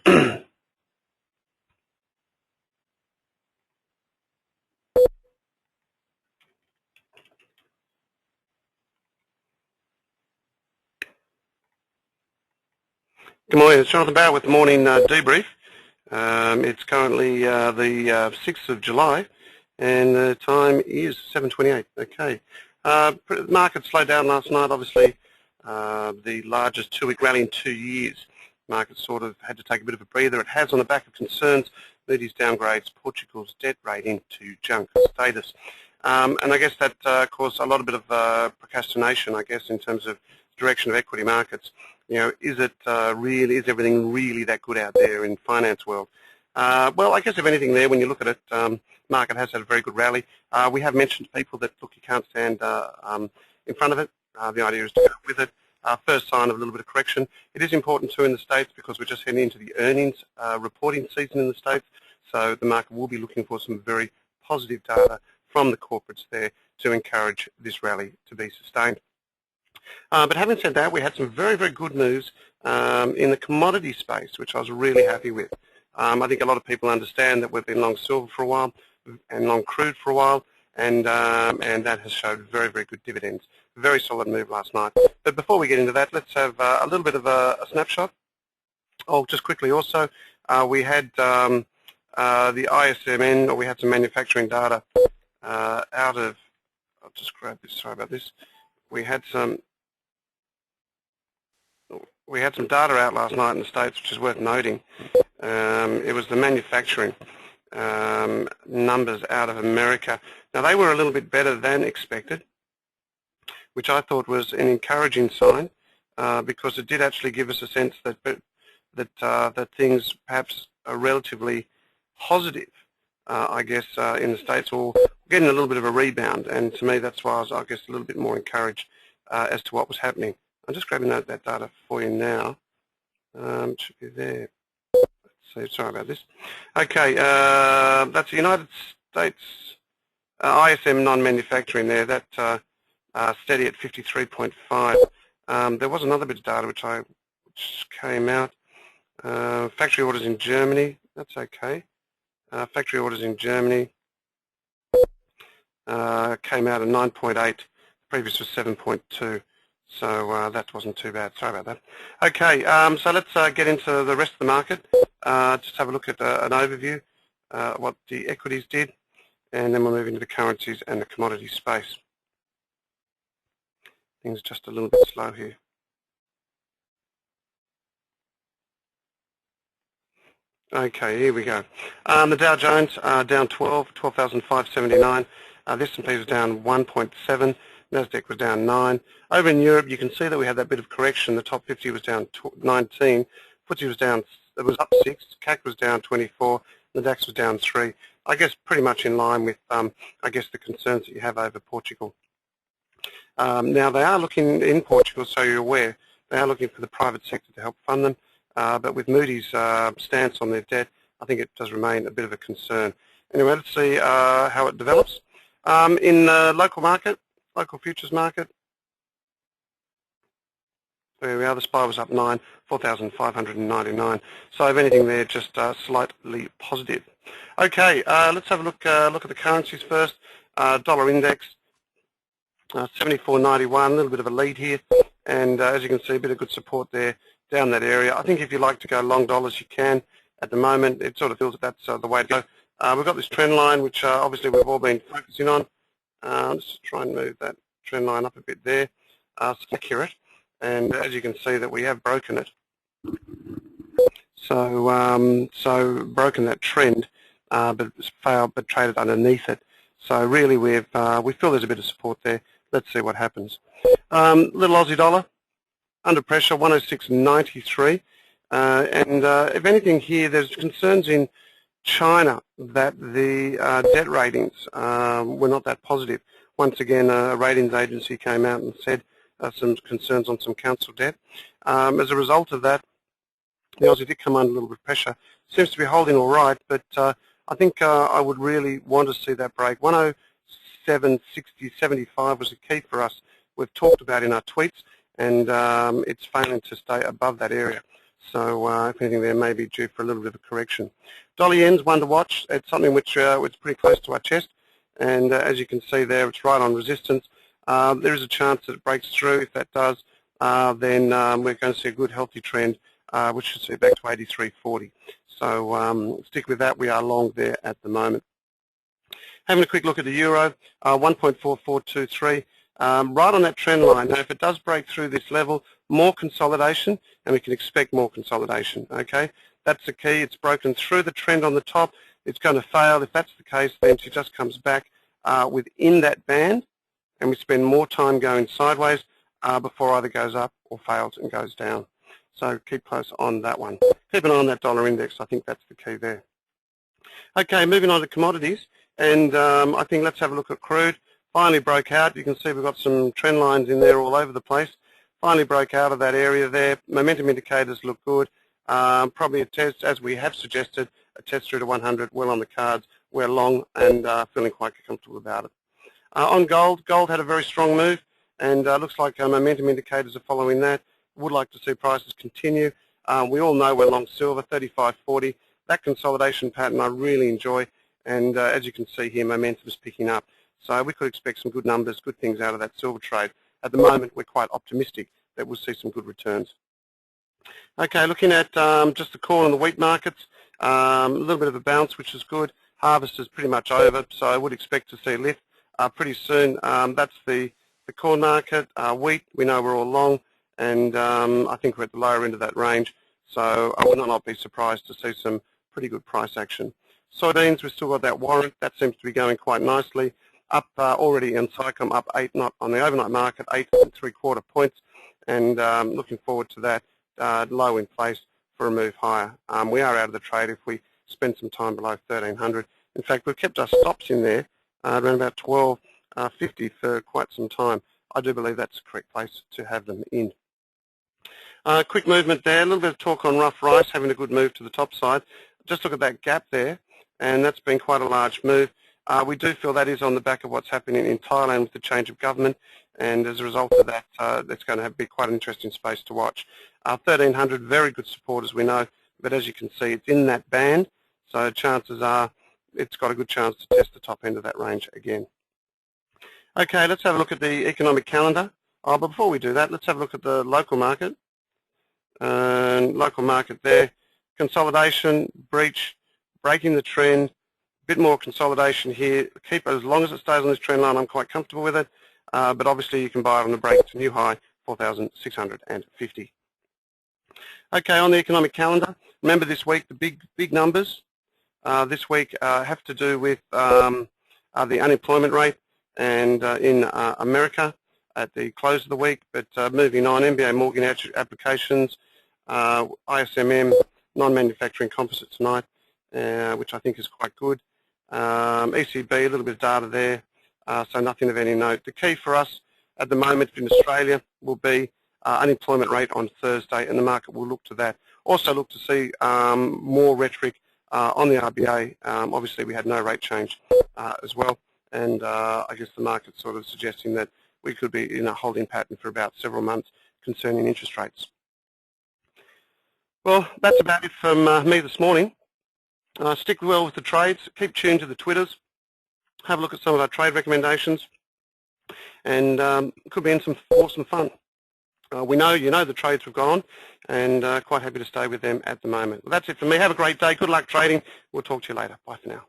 Good morning, it's Jonathan Barrett with the morning debrief. It's currently the 6th of July and the time is 7:28. Okay. The market slowed down last night, obviously the largest two-week rally in 2 years. Market sort of had to take a bit of a breather. It has on the back of concerns. Moody's downgrades Portugal's debt rating to junk status. And I guess that caused a lot of bit of procrastination, I guess, in terms of direction of equity markets. You know, is everything really that good out there in finance world? Well, I guess if anything there, when you look at it, market has had a very good rally. We have mentioned to people that, look, you can't stand in front of it. The idea is to go with it. First sign of a little bit of correction. It is important too in the States because we're just heading into the earnings reporting season in the States. So the market will be looking for some very positive data from the corporates there to encourage this rally to be sustained. But having said that, we had some very, very good news in the commodity space, which I was really happy with. I think a lot of people understand that we've been long silver for a while and long crude for a while, and that has showed very, very good dividends. Very solid move last night. But before we get into that, let's have a little bit of a snapshot. Oh, just quickly also, we had the ISMN, or we had some manufacturing data out of, I'll just grab this, sorry about this. We had some data out last night in the States, which is worth noting. It was the manufacturing numbers out of America. Now, they were a little bit better than expected, which I thought was an encouraging sign because it did actually give us a sense that things perhaps are relatively positive, I guess, in the States, or getting a little bit of a rebound. And to me, that's why I was, I guess, a little bit more encouraged as to what was happening. I'm just grabbing that data for you now. It should be there. Let's see, sorry about this. Okay, that's the United States ISM non-manufacturing there. That steady at 53.5. There was another bit of data which came out. Factory orders in Germany. That's okay. Factory orders in Germany came out at 9.8. Previous was 7.2. So that wasn't too bad. Sorry about that. Okay, so let's get into the rest of the market. Just have a look at an overview, what the equities did, and then we'll move into the currencies and the commodity space. Things are just a little bit slow here. Okay, here we go. The Dow Jones down 12,579. The S&P was down 1.7. Nasdaq was down 9. Over in Europe, you can see that we had that bit of correction. The top 50 was down 19. FTSE was down. It was up 6. CAC was down 24. The DAX was down 3. I guess pretty much in line with, I guess, the concerns that you have over Portugal. Now they are looking in Portugal, so you're aware, they are looking for the private sector to help fund them. But with Moody's stance on their debt, I think it does remain a bit of a concern. Anyway, let's see how it develops. In the local market, local futures market, there we are, the SPY was up 9, 4,599. So if anything there, just slightly positive. Okay, let's have a look at the currencies first. Dollar index, 74.91, a little bit of a lead here. And as you can see, a bit of good support there down that area. I think if you like to go long dollars, you can. At the moment, it sort of feels that that's the way to go. We've got this trend line, which obviously we've all been focusing on. Let's just try and move that trend line up a bit there. It's accurate, and as you can see that we have broken it. So broken that trend, but failed, but traded underneath it. So really we feel there's a bit of support there. Let's see what happens. Little Aussie dollar under pressure, 106.93, and if anything here, there's concerns in China that the debt ratings were not that positive. Once again, a ratings agency came out and said some concerns on some council debt. As a result of that, the Aussie did come under a little bit of pressure. Seems to be holding all right, but I think I would really want to see that break. 107.60.75 was the key for us. We've talked about in our tweets, and it's failing to stay above that area. So if anything, there may be due for a little bit of a correction. Dollar yen's one to watch. It's something which it's pretty close to our chest, and as you can see there, it's right on resistance. There is a chance that it breaks through. If that does, then we're going to see a good healthy trend, which should see back to 83.40. So stick with that. We are long there at the moment. Having a quick look at the euro, 1.4423, right on that trend line. Now, if it does break through this level, more consolidation, and we can expect more consolidation. Okay, that's the key. It's broken through the trend on the top. It's going to fail. If that's the case, then it just comes back within that band, and we spend more time going sideways before either goes up or fails and goes down. So keep close on that one. Keep an eye on that dollar index. I think that's the key there. Okay, moving on to commodities, and I think let's have a look at crude. Finally broke out. You can see we've got some trend lines in there all over the place. Finally broke out of that area there. Momentum indicators look good. Probably a test, as we have suggested, a test through to 100, well on the cards. We're long and feeling quite comfortable about it. On gold, gold had a very strong move, and looks like momentum indicators are following that. Would like to see prices continue. We all know we're long silver, 35.40. That consolidation pattern I really enjoy, and as you can see here, momentum is picking up. So we could expect some good numbers, good things out of that silver trade. At the moment, we're quite optimistic that we'll see some good returns. Okay, looking at just the corn and the wheat markets, a little bit of a bounce, which is good. Harvest is pretty much over, so I would expect to see a lift pretty soon. That's the corn market. Wheat, we know we're all long, and I think we're at the lower end of that range, so I would not be surprised to see some pretty good price action. Soybeans, we've still got that warrant. That seems to be going quite nicely. Up already in Cycom, up 8 knot on the overnight market, 8.75 points, and looking forward to that low in place for a move higher. We are out of the trade if we spend some time below 1300. In fact, we've kept our stops in there around about 12.50 for quite some time. I do believe that's the correct place to have them in. Quick movement there, a little bit of talk on rough rice, having a good move to the top side. Just look at that gap there, and that's been quite a large move. We do feel that is on the back of what's happening in Thailand with the change of government, and as a result of that, that's going to be quite an interesting space to watch. 1300, very good support as we know, but as you can see, it's in that band, so chances are it's got a good chance to test the top end of that range again. Okay, let's have a look at the economic calendar. But before we do that, let's have a look at the local market. Local market there, consolidation, breach, breaking the trend, bit more consolidation here. Keep it as long as it stays on this trend line. I'm quite comfortable with it, but obviously you can buy it on the break to new high, 4,650. Okay, on the economic calendar, remember this week the big numbers this week have to do with the unemployment rate and in America at the close of the week. But moving on, MBA mortgage applications, ISMM non-manufacturing composite tonight, which I think is quite good. ECB, a little bit of data there, so nothing of any note. The key for us at the moment in Australia will be unemployment rate on Thursday, and the market will look to that. Also look to see more rhetoric on the RBA. Obviously we had no rate change as well, and I guess the market's sort of suggesting that we could be in a holding pattern for about several months concerning interest rates. Well, that's about it from me this morning. Stick well with the trades, keep tuned to the Twitters, have a look at some of our trade recommendations, and could be in for some fun. We know you know the trades we've got on, and quite happy to stay with them at the moment. Well, that's it for me. Have a great day. Good luck trading. We'll talk to you later. Bye for now.